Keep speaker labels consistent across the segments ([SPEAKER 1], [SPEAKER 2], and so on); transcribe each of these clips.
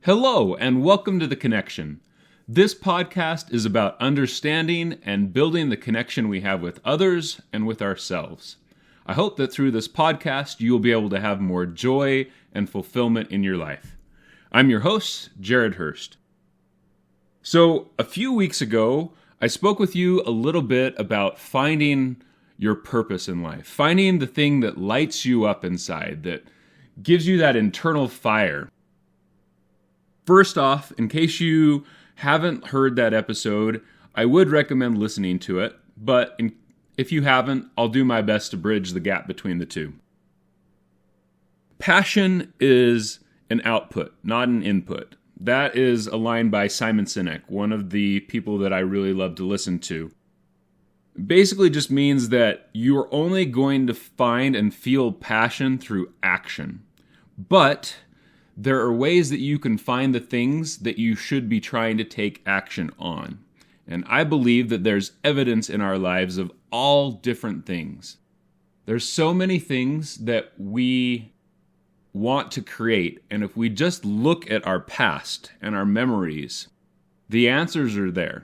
[SPEAKER 1] Hello, and welcome to The Connection. This podcast is about understanding and building the connection we have with others and with ourselves. I hope that through this podcast, you will be able to have more joy and fulfillment in your life. I'm your host, Jared Hurst. So, a few weeks ago, I spoke with you a little bit about finding your purpose in life, finding the thing that lights you up inside, that gives you that internal fire. First off, in case you haven't heard that episode, I would recommend listening to it, but if you haven't, I'll do my best to bridge the gap between the two. Passion is an output, not an input. That is a line by Simon Sinek, one of the people that I really love to listen to. Basically just means that you are only going to find and feel passion through action. But there are ways that you can find the things that you should be trying to take action on. And I believe that there's evidence in our lives of all different things. There's so many things that we want to create, and if we just look at our past and our memories, the answers are there.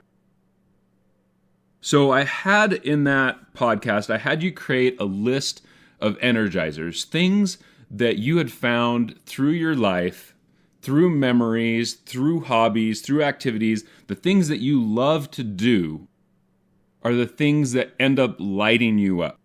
[SPEAKER 1] So I had in that podcast, I had you create a list of energizers, things that you had found through your life, through memories, through hobbies, through activities. The things that you love to do are the things that end up lighting you up.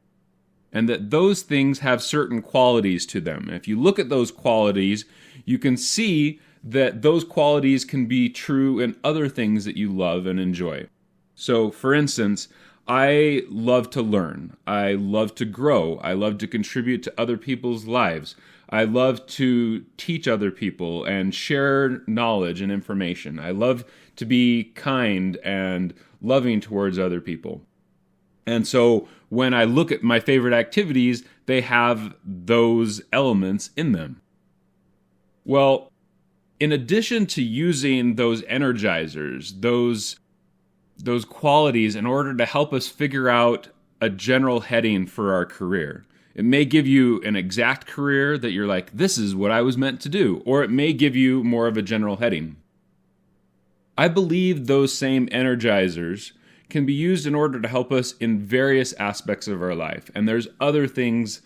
[SPEAKER 1] And that those things have certain qualities to them. If you look at those qualities, you can see that those qualities can be true in other things that you love and enjoy. So, for instance, I love to learn. I love to grow. I love to contribute to other people's lives. I love to teach other people and share knowledge and information. I love to be kind and loving towards other people. And so when I look at my favorite activities, they have those elements in them. Well, in addition to using those energizers, those qualities in order to help us figure out a general heading for our career. It may give you an exact career that you're like, this is what I was meant to do, or it may give you more of a general heading. I believe those same energizers can be used in order to help us in various aspects of our life. And there's other things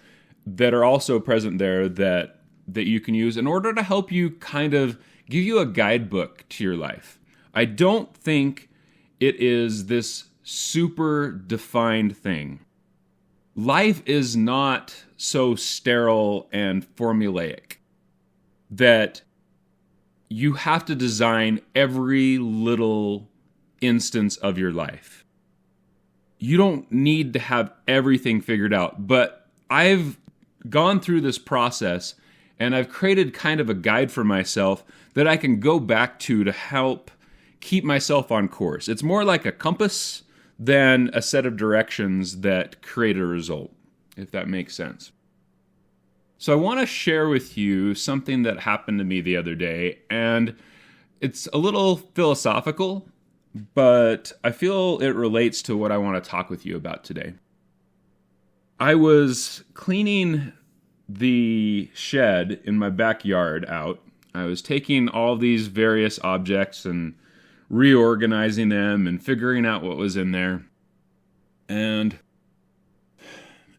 [SPEAKER 1] that are also present there that you can use in order to help you kind of give you a guidebook to your life. I don't think it is this super defined thing. Life is not so sterile and formulaic that you have to design every little instance of your life. You don't need to have everything figured out, but I've gone through this process and I've created kind of a guide for myself that I can go back to help keep myself on course. It's more like a compass than a set of directions that create a result, if that makes sense. So I want to share with you something that happened to me the other day, and it's a little philosophical, but I feel it relates to what I want to talk with you about today. I was cleaning the shed in my backyard out. I was taking all these various objects and reorganizing them and figuring out what was in there. And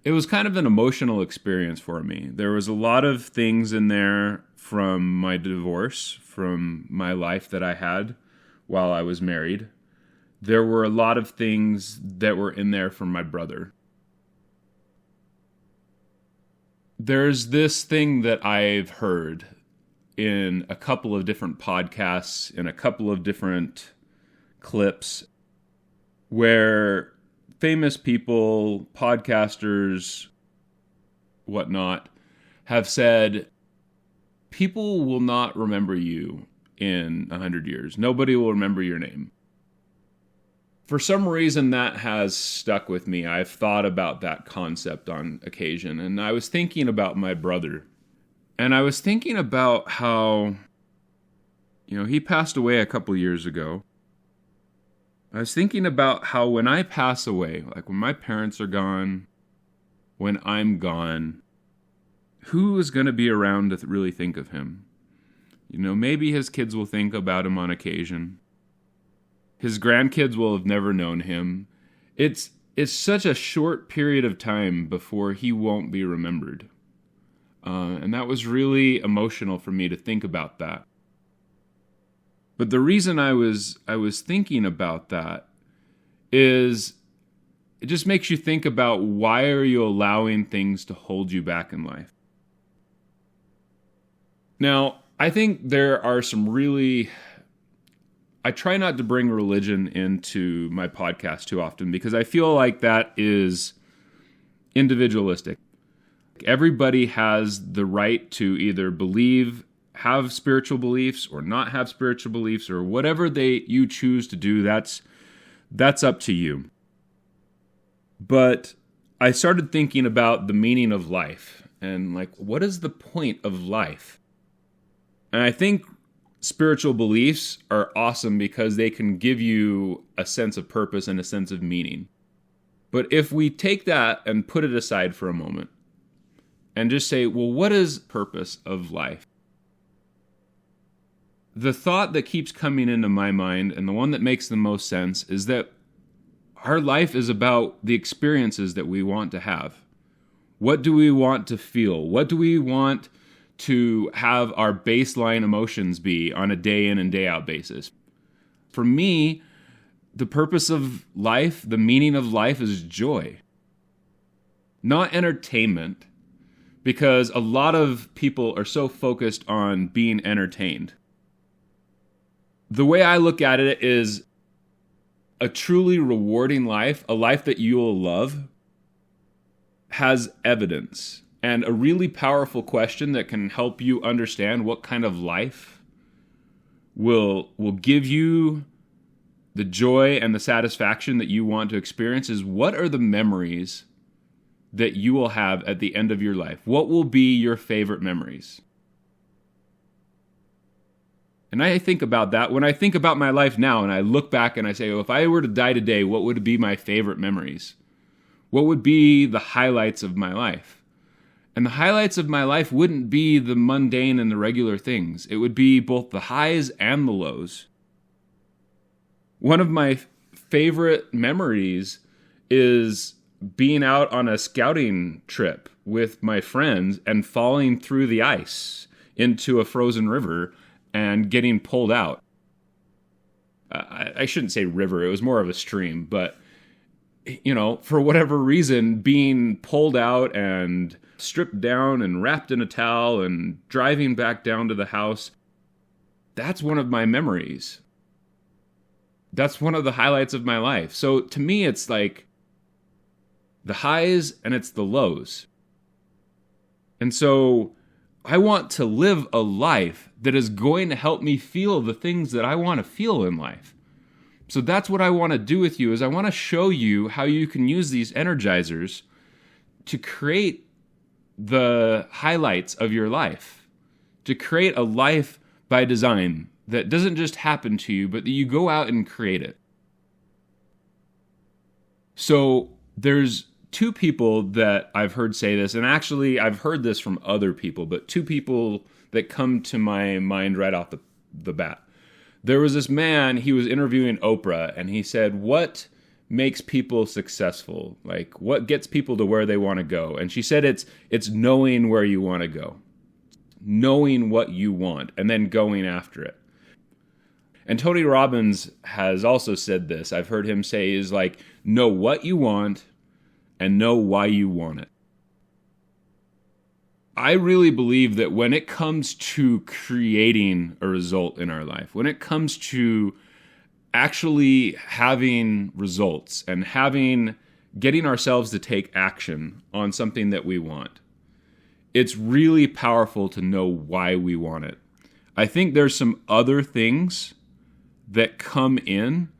[SPEAKER 1] it was kind of an emotional experience for me. There was a lot of things in there from my divorce, from my life that I had while I was married. There were a lot of things that were in there from my brother. There's this thing that I've heard in a couple of different podcasts, in a couple of different clips, where famous people, podcasters, whatnot, have said, people will not remember you in 100 years. Nobody will remember your name. For some reason, that has stuck with me. I've thought about that concept on occasion, and I was thinking about my brother. And I was thinking about how, he passed away a couple years ago. I was thinking about how when I pass away, like when my parents are gone, when I'm gone, who is going to be around to really think of him? Maybe his kids will think about him on occasion. His grandkids will have never known him. It's such a short period of time before he won't be remembered. And that was really emotional for me to think about that. But the reason I was thinking about that is it just makes you think about, why are you allowing things to hold you back in life? Now, I think there are some I try not to bring religion into my podcast too often, because I feel like that is individualistic. Everybody has the right to either have spiritual beliefs or not have spiritual beliefs, or whatever you choose to do. That's up to you. But I started thinking about the meaning of life and what is the point of life? And I think spiritual beliefs are awesome because they can give you a sense of purpose and a sense of meaning. But if we take that and put it aside for a moment and just say, well, what is the purpose of life? The thought that keeps coming into my mind, and the one that makes the most sense, is that our life is about the experiences that we want to have. What do we want to feel? What do we want to have our baseline emotions be on a day in and day out basis? For me, the purpose of life, the meaning of life, is joy, not entertainment, because a lot of people are so focused on being entertained. The way I look at it is a truly rewarding life, a life that you will love, has evidence. And a really powerful question that can help you understand what kind of life will give you the joy and the satisfaction that you want to experience is, what are the memories that you will have at the end of your life? What will be your favorite memories? And I think about that when I think about my life now, and I look back and I say, if I were to die today, what would be my favorite memories? What would be the highlights of my life? And the highlights of my life wouldn't be the mundane and the regular things. It would be both the highs and the lows. One of my favorite memories is being out on a scouting trip with my friends and falling through the ice into a frozen river and getting pulled out. I shouldn't say river, it was more of a stream, but for whatever reason, being pulled out and stripped down and wrapped in a towel and driving back down to the house, that's one of my memories. That's one of the highlights of my life. So to me, it's like the highs and it's the lows. And so I want to live a life that is going to help me feel the things that I want to feel in life. So that's what I want to do with you, is I want to show you how you can use these energizers to create the highlights of your life, to create a life by design that doesn't just happen to you, but that you go out and create it. So there's two people that I've heard say this, and actually I've heard this from other people, but two people that come to my mind right off the bat. There was this man, he was interviewing Oprah, and he said, what makes people successful? Like, what gets people to where they want to go? And she said it's knowing where you want to go, knowing what you want, and then going after it. And Tony Robbins has also said this. I've heard him say is like, know what you want and know why you want it. I really believe that when it comes to creating a result in our life, when it comes to actually having results and getting ourselves to take action on something that we want, it's really powerful to know why we want it. I think there's some other things that come in.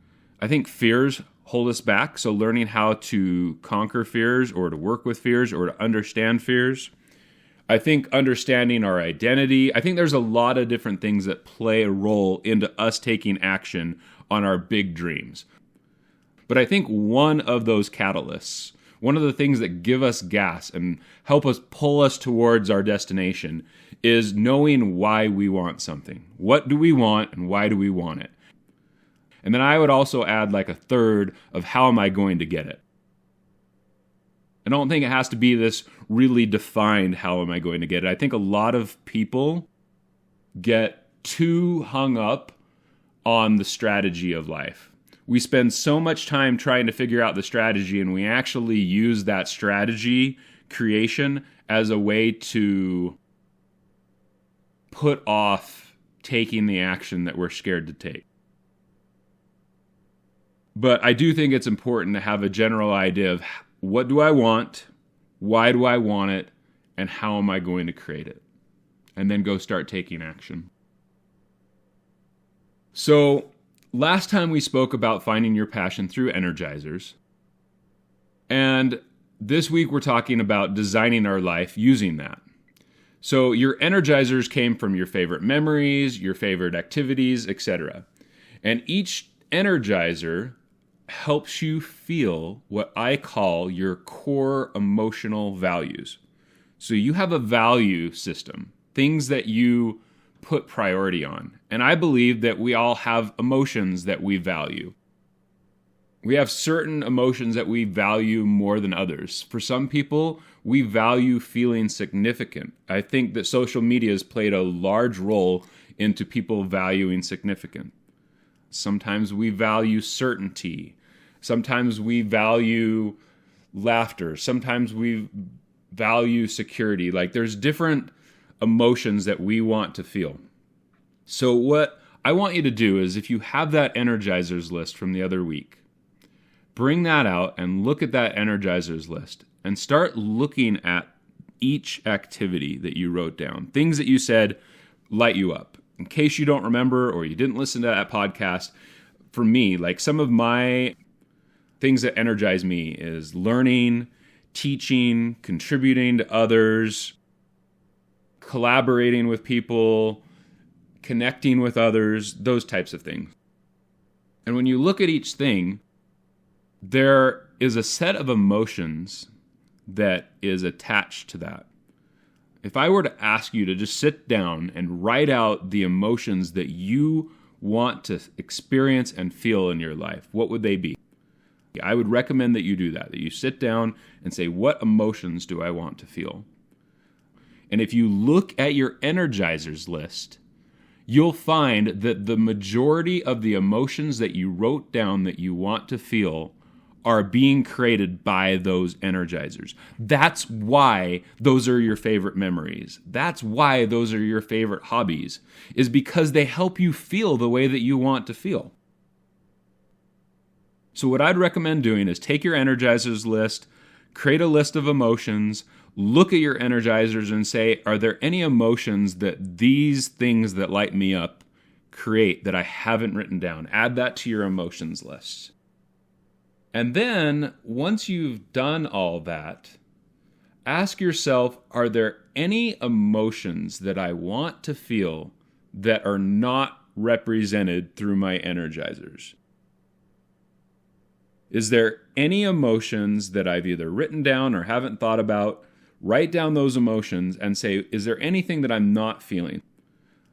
[SPEAKER 1] I think fears hold us back. So learning how to conquer fears or to work with fears or to understand fears. I think understanding our identity. I think there's a lot of different things that play a role into us taking action on our big dreams. But I think one of those catalysts, one of the things that give us gas and help us pull us towards our destination is knowing why we want something. What do we want and why do we want it? And then I would also add like a third of how am I going to get it? I don't think it has to be this really defined how am I going to get it. I think a lot of people get too hung up on the strategy of life. We spend so much time trying to figure out the strategy, and we actually use that strategy creation as a way to put off taking the action that we're scared to take. But I do think it's important to have a general idea of what do I want, why do I want it, and how am I going to create it? And then go start taking action. So, last time we spoke about finding your passion through energizers. And this week we're talking about designing our life using that. So your energizers came from your favorite memories, your favorite activities, etc. And each energizer helps you feel what I call your core emotional values. So you have a value system, things that you put priority on. And I believe that we all have emotions that we value. We have certain emotions that we value more than others. For some people, we value feeling significant. I think that social media has played a large role into people valuing significant. Sometimes we value certainty. Sometimes we value laughter. Sometimes we value security. Like there's different emotions that we want to feel. So what I want you to do is if you have that energizers list from the other week, bring that out and look at that energizers list and start looking at each activity that you wrote down. Things that you said light you up. In case you don't remember or you didn't listen to that podcast, for me, like some of my things that energize me is learning, teaching, contributing to others, collaborating with people, connecting with others, those types of things. And when you look at each thing, there is a set of emotions that is attached to that. If I were to ask you to just sit down and write out the emotions that you want to experience and feel in your life, what would they be? I would recommend that you do that you sit down and say, what emotions do I want to feel? And if you look at your energizers list, you'll find that the majority of the emotions that you wrote down that you want to feel are being created by those energizers. That's why those are your favorite memories. That's why those are your favorite hobbies, is because they help you feel the way that you want to feel. So what I'd recommend doing is take your energizers list, create a list of emotions, look at your energizers and say, are there any emotions that these things that light me up create that I haven't written down? Add that to your emotions list. And then, once you've done all that, ask yourself, are there any emotions that I want to feel that are not represented through my energizers? Is there any emotions that I've either written down or haven't thought about? Write down those emotions and say, is there anything that I'm not feeling?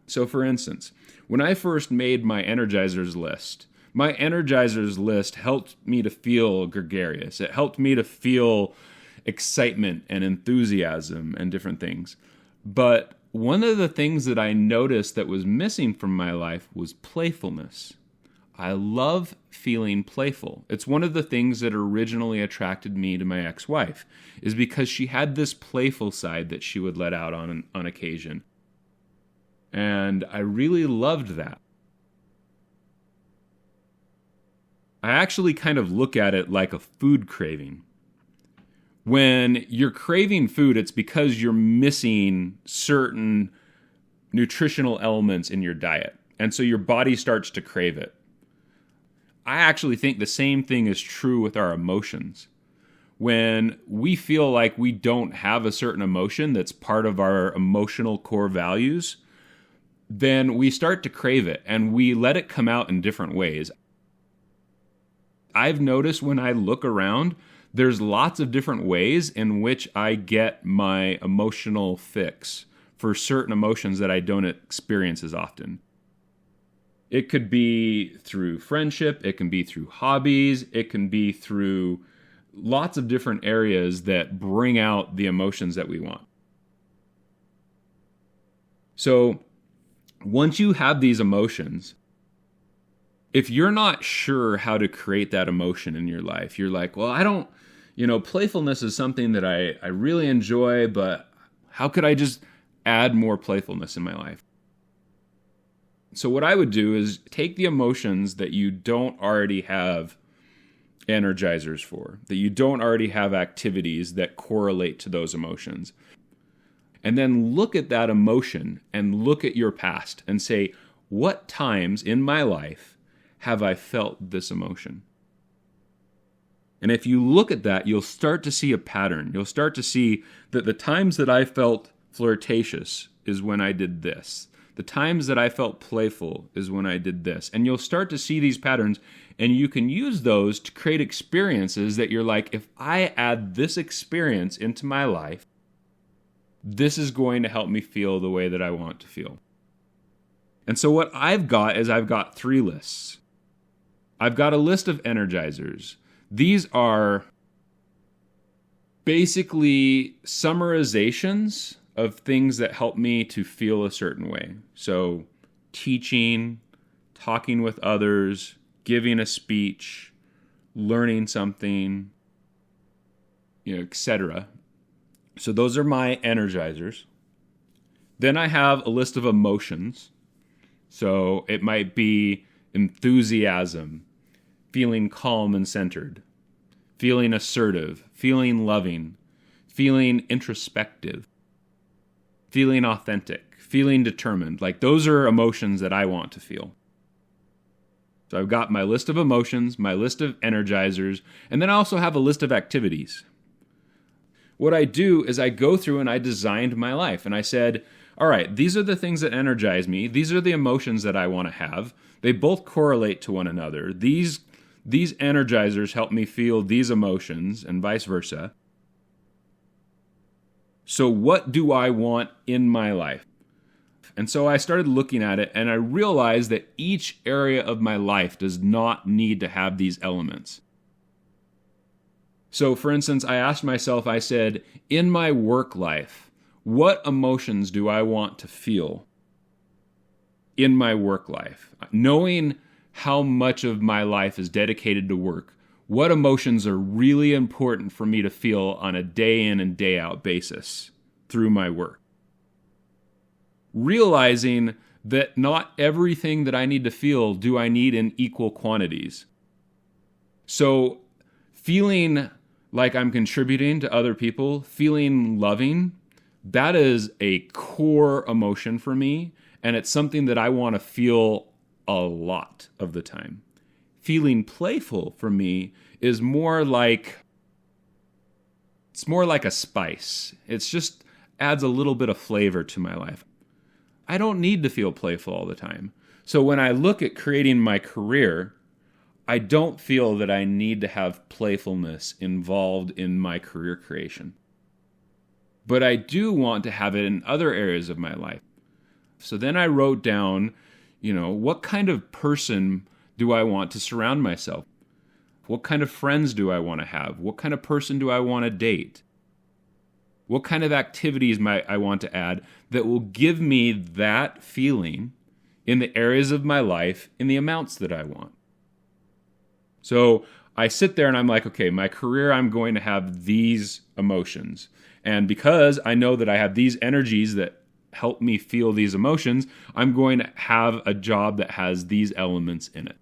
[SPEAKER 1] So for instance, when I first made my energizers list helped me to feel gregarious. It helped me to feel excitement and enthusiasm and different things. But one of the things that I noticed that was missing from my life was playfulness. I love feeling playful. It's one of the things that originally attracted me to my ex-wife, is because she had this playful side that she would let out on occasion. And I really loved that. I actually kind of look at it like a food craving. When you're craving food, it's because you're missing certain nutritional elements in your diet. And so your body starts to crave it. I actually think the same thing is true with our emotions. When we feel like we don't have a certain emotion that's part of our emotional core values, then we start to crave it and we let it come out in different ways. I've noticed when I look around There's lots of different ways in which I get my emotional fix for certain emotions that I don't experience as often. It could be through friendship, it can be through hobbies, it can be through lots of different areas that bring out the emotions that we want. So once you have these emotions, if you're not sure how to create that emotion in your life, you're like, well, playfulness is something that I really enjoy, but how could I just add more playfulness in my life? So what I would do is take the emotions that you don't already have energizers for, that you don't already have activities that correlate to those emotions, and then look at that emotion and look at your past and say, what times in my life have I felt this emotion? And if you look at that, you'll start to see a pattern. You'll start to see that the times that I felt flirtatious is when I did this. The times that I felt playful is when I did this. And you'll start to see these patterns, and you can use those to create experiences that you're like, if I add this experience into my life, this is going to help me feel the way that I want to feel. And so what I've got is I've got 3 lists. I've got a list of energizers. These are basically summarizations of things that help me to feel a certain way. So teaching, talking with others, giving a speech, learning something, etc. So those are my energizers. Then I have a list of emotions. So it might be enthusiasm, feeling calm and centered, feeling assertive, feeling loving, feeling introspective, feeling authentic, feeling determined. Like those are emotions that I want to feel. So I've got my list of emotions, my list of energizers, and then I also have a list of activities. What I do is I go through and I designed my life, and I said, all right, these are the things that energize me. These are the emotions that I want to have. They both correlate to one another. These energizers help me feel these emotions and vice versa. So what do I want in my life? And so I started looking at it, and I realized that each area of my life does not need to have these elements. So for instance, I asked myself, I said, in my work life, what emotions do I want to feel in my work life? Knowing how much of my life is dedicated to work, what emotions are really important for me to feel on a day in and day out basis through my work? Realizing that not everything that I need to feel do I need in equal quantities. So feeling like I'm contributing to other people, feeling loving, that is a core emotion for me, and it's something that I want to feel a lot of the time. Feeling playful for me is more like a spice. It's just adds a little bit of flavor to my life. I don't need to feel playful all the time. So when I look at creating my career, I don't feel that I need to have playfulness involved in my career creation. But I do want to have it in other areas of my life. So then I wrote down, what kind of person do I want to surround myself? What kind of friends do I want to have? What kind of person do I want to date? What kind of activities might I want to add that will give me that feeling in the areas of my life in the amounts that I want? So I sit there and I'm like, okay, my career, I'm going to have these emotions. And because I know that I have these energies that help me feel these emotions, I'm going to have a job that has these elements in it.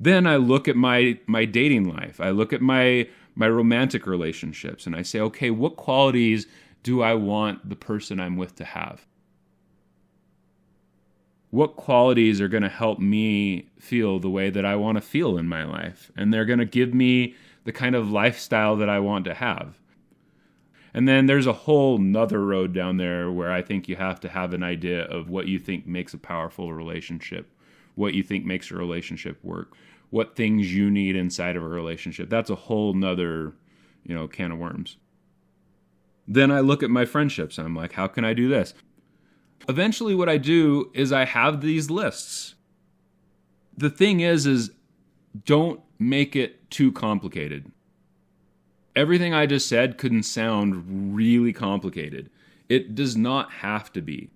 [SPEAKER 1] Then I look at my dating life. I look at my romantic relationships and I say, okay, what qualities do I want the person I'm with to have? What qualities are going to help me feel the way that I want to feel in my life? And they're going to give me the kind of lifestyle that I want to have. And then there's a whole nother road down there where I think you have to have an idea of what you think makes a powerful relationship, what you think makes a relationship work, what things you need inside of a relationship. That's a whole nother, can of worms. Then I look at my friendships and I'm like, how can I do this? Eventually what I do is I have these lists. The thing is don't make it too complicated. Everything I just said couldn't sound really complicated. It does not have to be.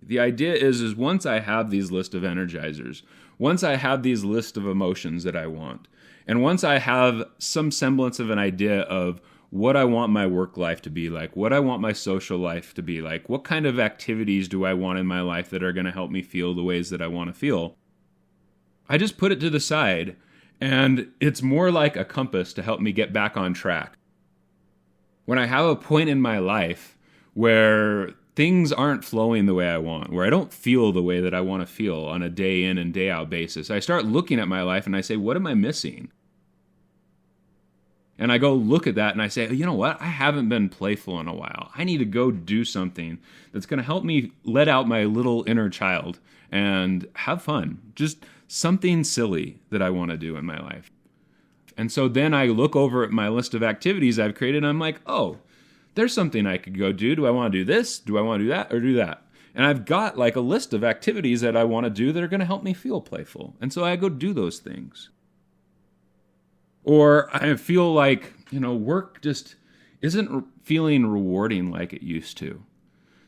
[SPEAKER 1] The idea is once I have these list of energizers, once I have these list of emotions that I want, and once I have some semblance of an idea of what I want my work life to be like, what I want my social life to be like, what kind of activities do I want in my life that are going to help me feel the ways that I want to feel, I just put it to the side, and it's more like a compass to help me get back on track. When I have a point in my life where things aren't flowing the way I want, where I don't feel the way that I want to feel on a day in and day out basis, I start looking at my life and I say, what am I missing? And I go look at that and I say, you know what? I haven't been playful in a while. I need to go do something that's going to help me let out my little inner child and have fun. Just something silly that I want to do in my life. And so then I look over at my list of activities I've created and I'm like, oh, there's something I could go do. Do I want to do this? Do I want to do that? Or do that? And I've got like a list of activities that I want to do that are going to help me feel playful. And so I go do those things. Or I feel like, work just isn't feeling rewarding like it used to.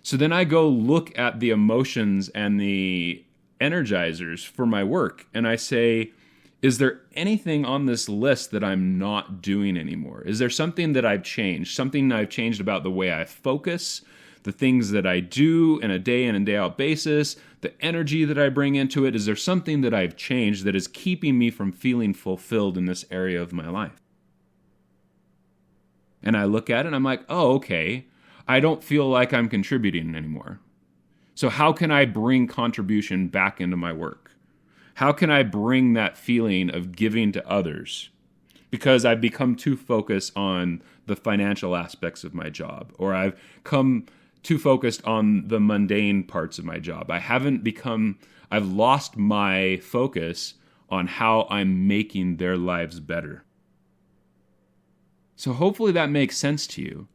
[SPEAKER 1] So then I go look at the emotions and the energizers for my work, and I say, is there anything on this list that I'm not doing anymore? Is there something that I've changed? Something I've changed about the way I focus, the things that I do in a day in and day out basis, the energy that I bring into it? Is there something that I've changed that is keeping me from feeling fulfilled in this area of my life? And I look at it and I'm like, oh, okay, I don't feel like I'm contributing anymore. So how can I bring contribution back into my work? How can I bring that feeling of giving to others? Because I've become too focused on the financial aspects of my job, or I've come too focused on the mundane parts of my job. I've lost my focus on how I'm making their lives better. So hopefully that makes sense to you.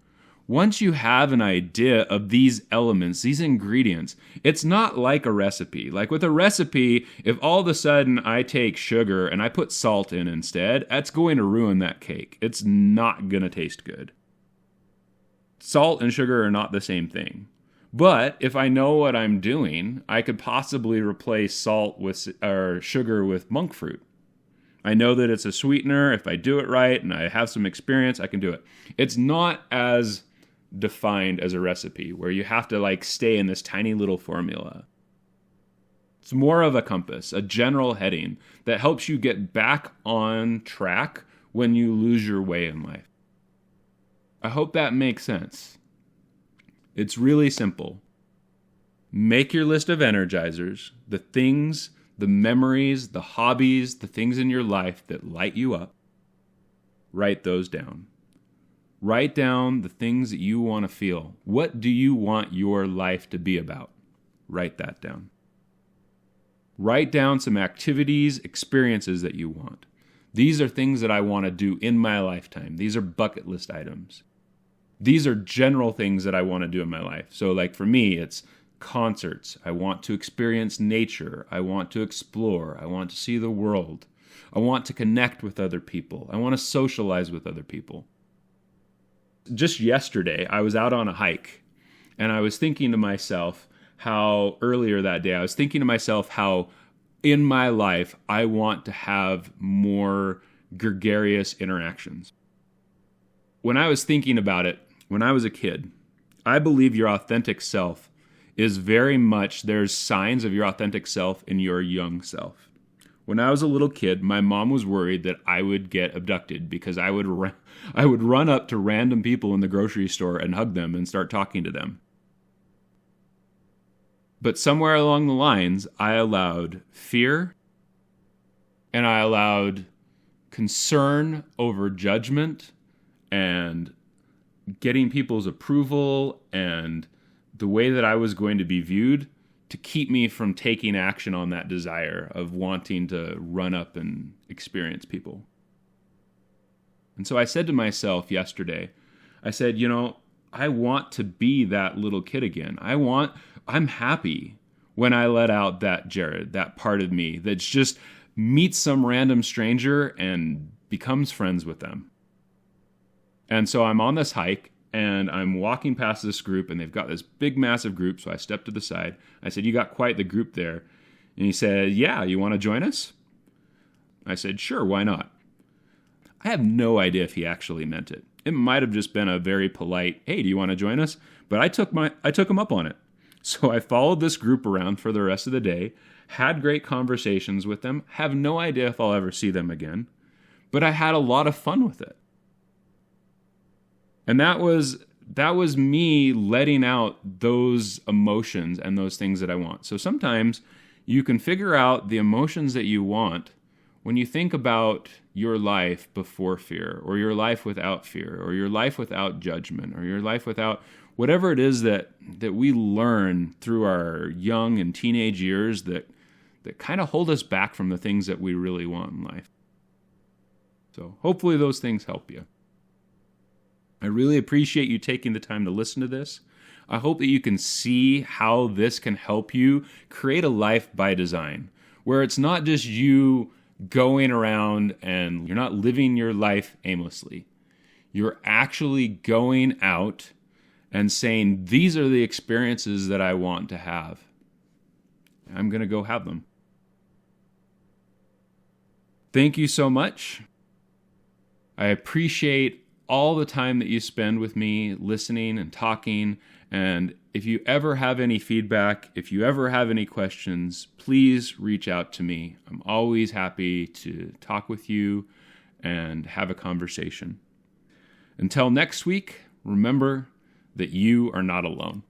[SPEAKER 1] Once you have an idea of these elements, these ingredients, it's not like a recipe. Like with a recipe, if all of a sudden I take sugar and I put salt in instead, that's going to ruin that cake. It's not going to taste good. Salt and sugar are not the same thing. But if I know what I'm doing, I could possibly replace sugar with monk fruit. I know that it's a sweetener. If I do it right and I have some experience, I can do it. It's not as defined as a recipe where you have to stay in this tiny little formula. It's more of a compass, a general heading that helps you get back on track when you lose your way in life. I hope that makes sense. It's really simple. Make your list of energizers, the things, the memories, the hobbies, the things in your life that light you up. Write those down. Write down the things that you want to feel. What do you want your life to be about? Write that down. Write down some activities, experiences that you want. These are things that I want to do in my lifetime. These are bucket list items. These are general things that I want to do in my life. So for me, it's concerts. I want to experience nature. I want to explore. I want to see the world. I want to connect with other people. I want to socialize with other people. Just yesterday, I was out on a hike, and I was thinking to myself how in my life, I want to have more gregarious interactions. When I was thinking about it, when I was a kid, I believe your authentic self is very much, there's signs of your authentic self in your young self. When I was a little kid, my mom was worried that I would get abducted because I would run up to random people in the grocery store and hug them and start talking to them. But somewhere along the lines, I allowed fear and I allowed concern over judgment and getting people's approval and the way that I was going to be viewed to keep me from taking action on that desire of wanting to run up and experience people. And so I said to myself yesterday, I said, I want to be that little kid again. I'm happy when I let out that Jared, that part of me that's just meets some random stranger and becomes friends with them. And so I'm on this hike and I'm walking past this group and they've got this big, massive group. So I stepped to the side. I said, "You got quite the group there." And he said, "Yeah, you want to join us?" I said, "Sure, why not?" I have no idea if he actually meant it. It might have just been a very polite, "Hey, do you want to join us?" But I took him up on it. So I followed this group around for the rest of the day, had great conversations with them, have no idea if I'll ever see them again, but I had a lot of fun with it. And that was me letting out those emotions and those things that I want. So sometimes you can figure out the emotions that you want when you think about your life before fear, or your life without fear, or your life without judgment, or your life without whatever it is that we learn through our young and teenage years that kind of hold us back from the things that we really want in life. So hopefully those things help you. I really appreciate you taking the time to listen to this. I hope that you can see how this can help you create a life by design, where it's not just you going around and you're not living your life aimlessly. You're actually going out and saying, these are the experiences that I want to have. I'm going to go have them. Thank you so much. I appreciate all the time that you spend with me listening and talking. And if you ever have any feedback, if you ever have any questions, please reach out to me. I'm always happy to talk with you and have a conversation. Until next week, remember that you are not alone.